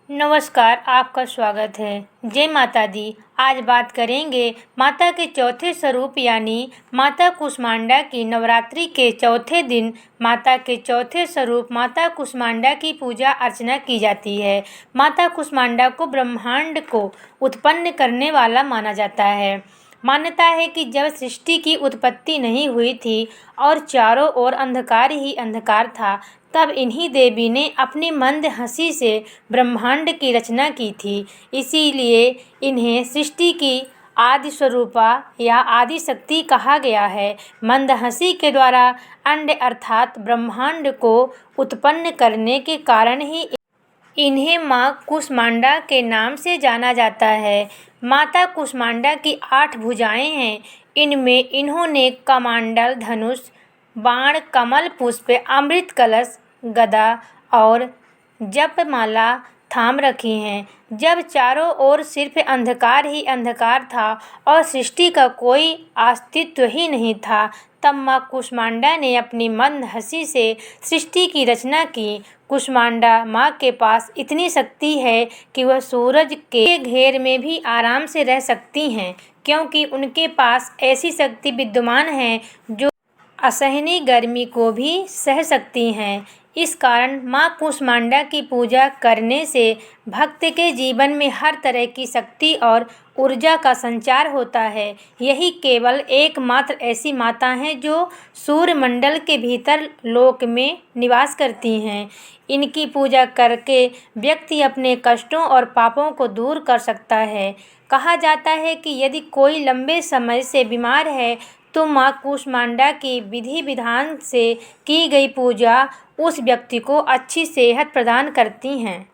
नमस्कार, आपका स्वागत है। जय माता दी। आज बात करेंगे माता के चौथे स्वरूप यानी माता कुष्मांडा की। नवरात्रि के चौथे दिन माता के चौथे स्वरूप माता कुष्मांडा की पूजा अर्चना की जाती है। माता कुष्मांडा को ब्रह्मांड को उत्पन्न करने वाला माना जाता है। मान्यता है कि जब सृष्टि की उत्पत्ति नहीं हुई थी और चारों ओर अंधकार ही अंधकार था, तब इन्हीं देवी ने अपनी मंद हंसी से ब्रह्मांड की रचना की थी। इसीलिए इन्हें सृष्टि की आदि स्वरूपा या आदि शक्ति कहा गया है। मंद हंसी के द्वारा अंड अर्थात ब्रह्मांड को उत्पन्न करने के कारण ही इन्हें माँ कुष्मांडा के नाम से जाना जाता है। माता कुष्मांडा की 8 भुजाएं हैं। इनमें इन्होंने कमंडल, धनुष, बाण, कमल पुष्प, अमृत कलश, गदा और जपमाला थाम रखी हैं। जब चारों ओर सिर्फ अंधकार ही अंधकार था और सृष्टि का कोई अस्तित्व ही नहीं था, तब माँ कुष्मांडा ने अपनी मंद हंसी से सृष्टि की रचना की। कुष्मांडा माँ के पास इतनी शक्ति है कि वह सूरज के घेर में भी आराम से रह सकती हैं, क्योंकि उनके पास ऐसी शक्ति विद्यमान है जो असहनीय गर्मी को भी सह सकती हैं। इस कारण माँ कुष्मांडा की पूजा करने से भक्त के जीवन में हर तरह की शक्ति और ऊर्जा का संचार होता है। यही केवल एकमात्र ऐसी माता हैं जो सूर्यमंडल के भीतर लोक में निवास करती हैं। इनकी पूजा करके व्यक्ति अपने कष्टों और पापों को दूर कर सकता है। कहा जाता है कि यदि कोई लंबे समय से बीमार है तो माँ कुष्मांडा की विधि विधान से की गई पूजा उस व्यक्ति को अच्छी सेहत प्रदान करती हैं।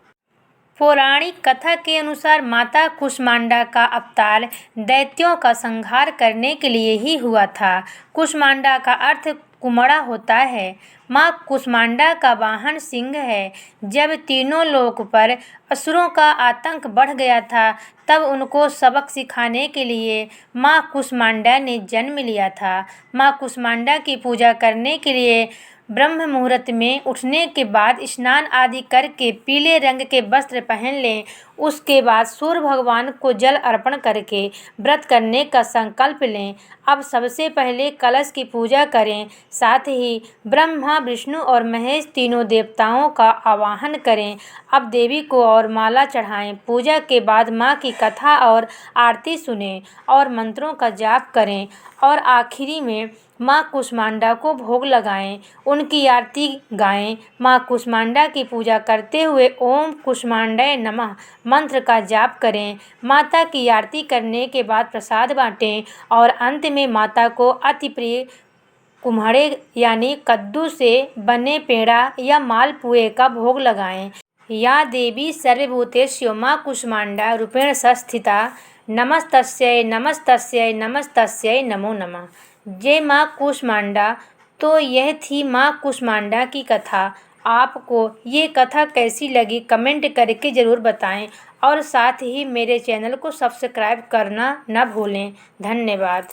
पौराणिक कथा के अनुसार माता कुष्मांडा का अवतार दैत्यों का संहार करने के लिए ही हुआ था। कुष्मांडा का अर्थ कुमड़ा होता है। माँ कुष्मांडा का वाहन सिंह है। जब तीनों लोक पर असुरों का आतंक बढ़ गया था, तब उनको सबक सिखाने के लिए माँ कुष्मांडा ने जन्म लिया था। माँ कुष्मांडा की पूजा करने के लिए ब्रह्म मुहूर्त में उठने के बाद स्नान आदि करके पीले रंग के वस्त्र पहन लें। उसके बाद सूर्य भगवान को जल अर्पण करके व्रत करने का संकल्प लें। अब सबसे पहले कलश की पूजा करें। साथ ही ब्रह्मा, विष्णु और महेश तीनों देवताओं का आवाहन करें। अब देवी को और माला चढ़ाएं। पूजा के बाद माँ की कथा और आरती सुनें और मंत्रों का जाप करें और आखिरी में माँ कुष्मांडा को भोग लगाएं, उनकी आरती गाएं। माँ कुष्मांडा की पूजा करते हुए ओम कुष्मांडाय नमः मंत्र का जाप करें। माता की आरती करने के बाद प्रसाद बांटें और अंत में माता को अति प्रिय कुम्हड़े यानी कद्दू से बने पेड़ा या मालपुए का भोग लगाएं। या देवी सर्वभूतेषु माँ कुष्मांडा रूपेण संस्थिता नमस्तस्यै नमस्तस्यै नमस्तस्यै नमो नमः। जय माँ कुष्मांडा। तो यह थी माँ कुष्मांडा की कथा। आपको ये कथा कैसी लगी कमेंट करके ज़रूर बताएं और साथ ही मेरे चैनल को सब्सक्राइब करना न भूलें। धन्यवाद।